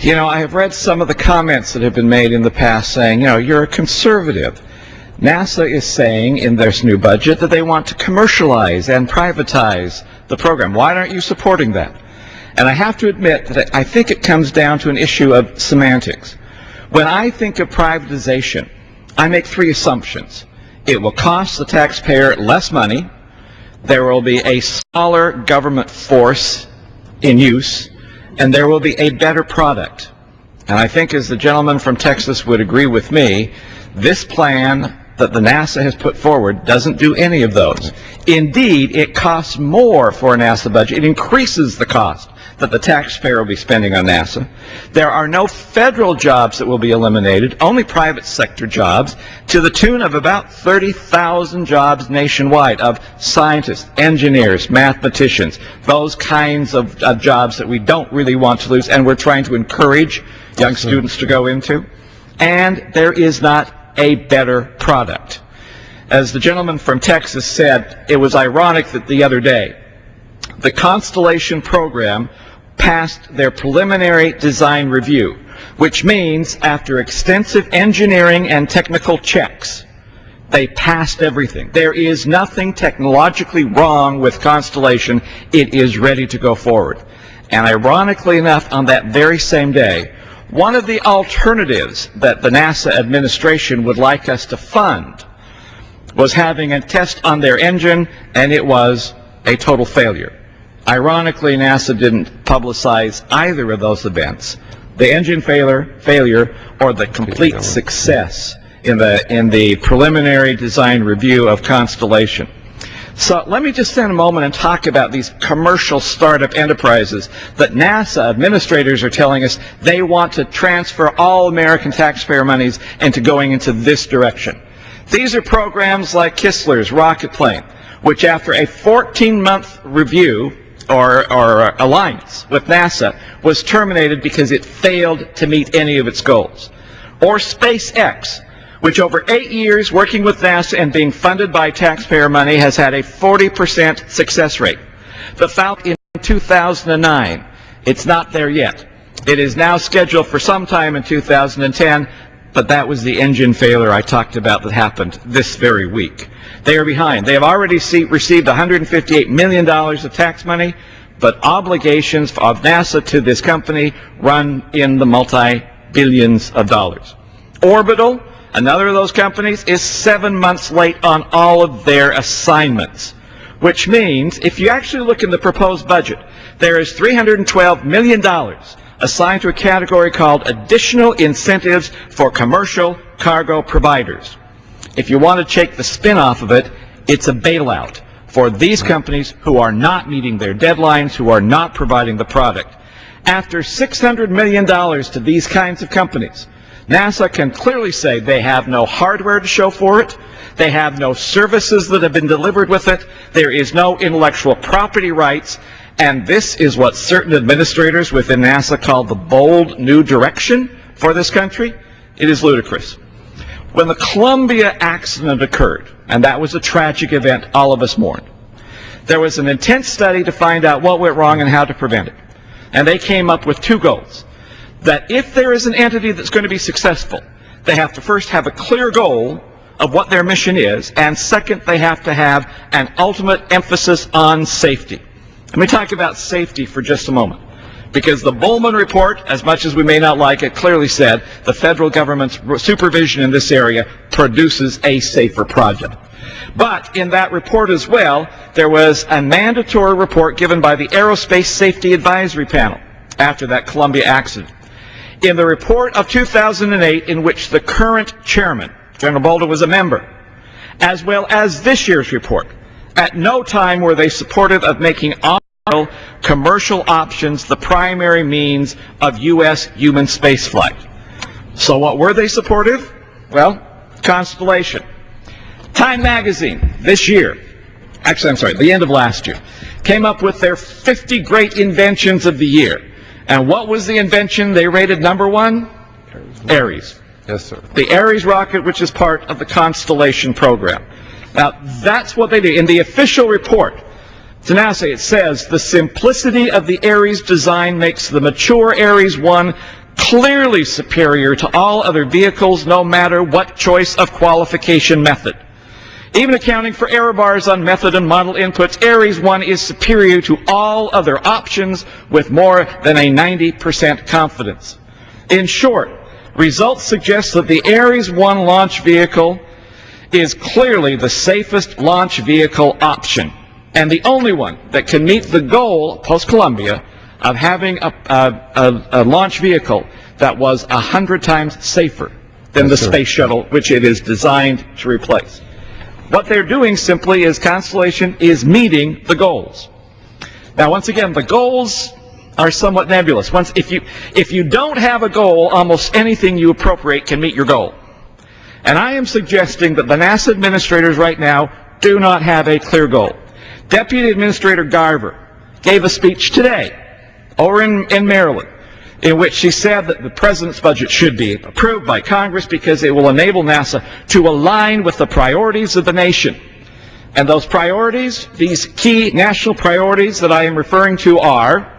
You know, I have read some of the comments that have been made in the past saying, you know, you're a conservative. NASA is saying in their new budget that they want to commercialize and privatize the program. Why aren't you supporting that? And I have to admit that I think it comes down to an issue of semantics. When I think of privatization, I make three assumptions. It will cost the taxpayer less money, there will be a smaller government force in use, and there will be a better product. And I think, as the gentleman from Texas would agree with me, this plan that the NASA has put forward doesn't do any of those. Indeed, it costs more for a NASA budget. It increases the cost that the taxpayer will be spending on NASA. There are no federal jobs that will be eliminated, only private sector jobs, to the tune of about 30,000 jobs nationwide of scientists, engineers, mathematicians, those kinds of jobs that we don't really want to lose and we're trying to encourage young students to go into. And there is not a better product. As the gentleman from Texas said, it was ironic that the other day, the Constellation program passed their preliminary design review, which means after extensive engineering and technical checks, they passed everything. There is nothing technologically wrong with Constellation. It is ready to go forward. And ironically enough, on that very same day, one of the alternatives that the NASA administration would like us to fund was having a test on their engine, and it was a total failure. Ironically, NASA didn't publicize either of those events, the engine failure or the complete success in the preliminary design review of Constellation. So let me just spend a moment and talk about these commercial startup enterprises that NASA administrators are telling us they want to transfer all American taxpayer monies into going into this direction. These are programs like Kistler's rocket plane, which after a 14-month review or alliance with NASA was terminated because it failed to meet any of its goals. Or SpaceX, which over 8 years working with NASA and being funded by taxpayer money has had a 40% success rate. The Falcon in 2009, it's not there yet. It is now scheduled for sometime in 2010, but that was the engine failure I talked about that happened this very week. They are behind. They have already received $158 million of tax money, but obligations of NASA to this company run in the multi-billions of dollars. Orbital, another of those companies, is 7 months late on all of their assignments, which means if you actually look in the proposed budget, there is $312 million assigned to a category called Additional Incentives for Commercial Cargo Providers. If you want to take the spin off of it, it's a bailout for these companies who are not meeting their deadlines, who are not providing the product. After $600 million to these kinds of companies, NASA can clearly say they have no hardware to show for it, they have no services that have been delivered with it, there is no intellectual property rights, and this is what certain administrators within NASA call the bold new direction for this country. It is ludicrous. When the Columbia accident occurred, and that was a tragic event all of us mourned, there was an intense study to find out what went wrong and how to prevent it. And they came up with two goals. That if there is an entity that's going to be successful, they have to first have a clear goal of what their mission is, and second, they have to have an ultimate emphasis on safety. Let me talk about safety for just a moment, because the Bowman report, as much as we may not like it, clearly said the federal government's supervision in this area produces a safer project. But in that report as well, there was a mandatory report given by the Aerospace Safety Advisory Panel after that Columbia accident. In the report of 2008, in which the current chairman, General Bolden, was a member, as well as this year's report, at no time were they supportive of making all commercial options the primary means of U.S. human spaceflight. So what were they supportive? Well, Constellation. Time magazine this year, actually I'm sorry, the end of last year, came up with their 50 great inventions of the year. And what was the invention they rated number one? Ares. Yes, sir. The Ares rocket, which is part of the Constellation program. Now, that's what they do. In the official report to NASA, it says, the simplicity of the Ares design makes the mature Ares 1 clearly superior to all other vehicles, no matter what choice of qualification method. Even accounting for error bars on method and model inputs, Ares 1 is superior to all other options with more than a 90% confidence. In short, results suggest that the Ares 1 launch vehicle is clearly the safest launch vehicle option, and the only one that can meet the goal, post-Columbia, of having a launch vehicle that was 100 times safer than the space shuttle, which it is designed to replace. What they're doing simply is Constellation is meeting the goals. Now, once again, the goals are somewhat nebulous. If you don't have a goal, almost anything you appropriate can meet your goal. And I am suggesting that the NASA administrators right now do not have a clear goal. Deputy Administrator Garver gave a speech today over in Maryland, in which she said that the president's budget should be approved by Congress because it will enable NASA to align with the priorities of the nation. And those priorities, these key national priorities that I am referring to, are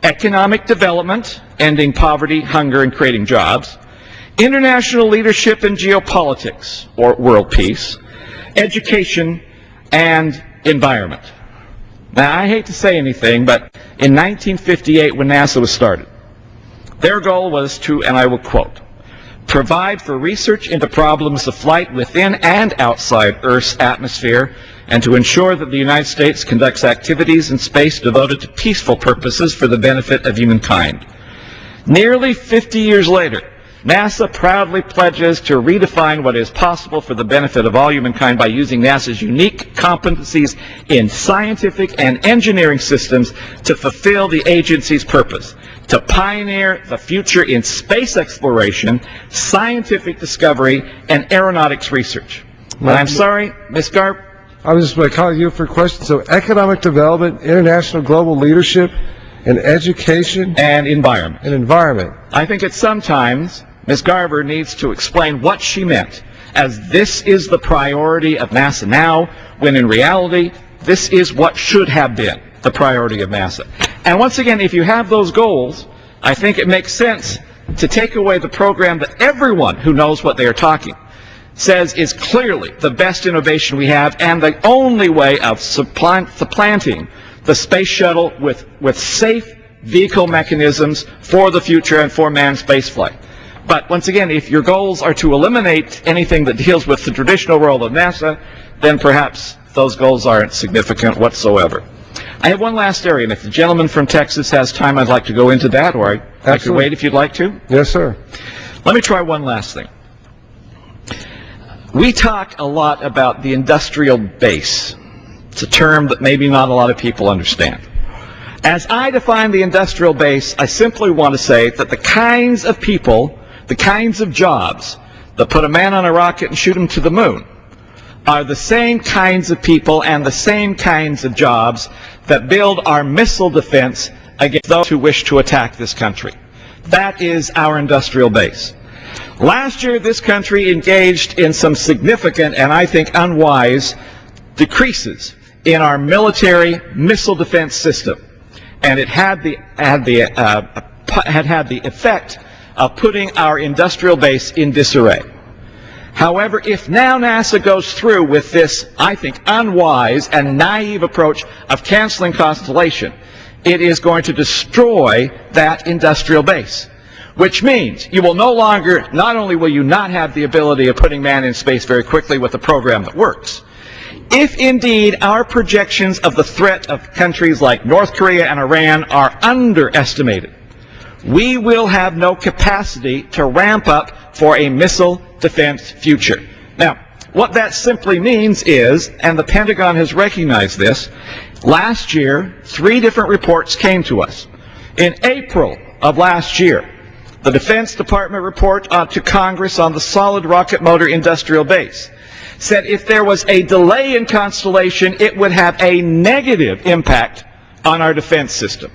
economic development, ending poverty, hunger, and creating jobs; international leadership and geopolitics, or world peace; education; and environment. Now, I hate to say anything, but in 1958, when NASA was started, their goal was to, and I will quote, provide for research into problems of flight within and outside Earth's atmosphere, and to ensure that the United States conducts activities in space devoted to peaceful purposes for the benefit of humankind. Nearly 50 years later, NASA proudly pledges to redefine what is possible for the benefit of all humankind by using NASA's unique competencies in scientific and engineering systems to fulfill the agency's purpose, to pioneer the future in space exploration, scientific discovery, and aeronautics research. And I'm sorry, Ms. Garb? I was just going to call you for a question. So economic development, international global leadership, and education? And environment. And environment. I think at sometimes Ms. Garver needs to explain what she meant, as this is the priority of NASA now, when in reality, this is what should have been the priority of NASA. And once again, if you have those goals, I think it makes sense to take away the program that everyone who knows what they are talking says is clearly the best innovation we have and the only way of supplanting the space shuttle with safe vehicle mechanisms for the future and for manned spaceflight. But once again, if your goals are to eliminate anything that deals with the traditional role of NASA, then perhaps those goals aren't significant whatsoever. I have one last area, and if the gentleman from Texas has time, I'd like to go into that, or I could wait if you'd like to. Yes, sir. Let me try one last thing. We talk a lot about the industrial base. It's a term that maybe not a lot of people understand. As I define the industrial base, I simply want to say that the kinds of people, the kinds of jobs that put a man on a rocket and shoot him to the moon are the same kinds of people and the same kinds of jobs that build our missile defense against those who wish to attack this country. That is our industrial base. Last year, this country engaged in some significant and I think unwise decreases in our military missile defense system, and it had the effect of putting our industrial base in disarray. However, if now NASA goes through with this, I think, unwise and naive approach of canceling Constellation, it is going to destroy that industrial base, which means you will no longer, not only will you not have the ability of putting man in space very quickly with a program that works, if indeed our projections of the threat of countries like North Korea and Iran are underestimated, we will have no capacity to ramp up for a missile defense future. Now, what that simply means is, and the Pentagon has recognized this, last year, 3 different reports came to us. In April of last year, the Defense Department report to Congress on the solid rocket motor industrial base said if there was a delay in Constellation, it would have a negative impact on our defense system.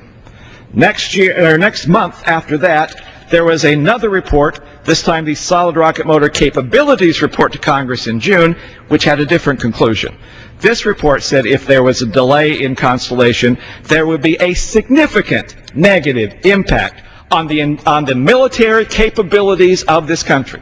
Next month after that, there was another report, this time the solid rocket motor capabilities report to Congress in June, which had a different conclusion. This report said if there was a delay in Constellation, there would be a significant negative impact on the military capabilities of this country.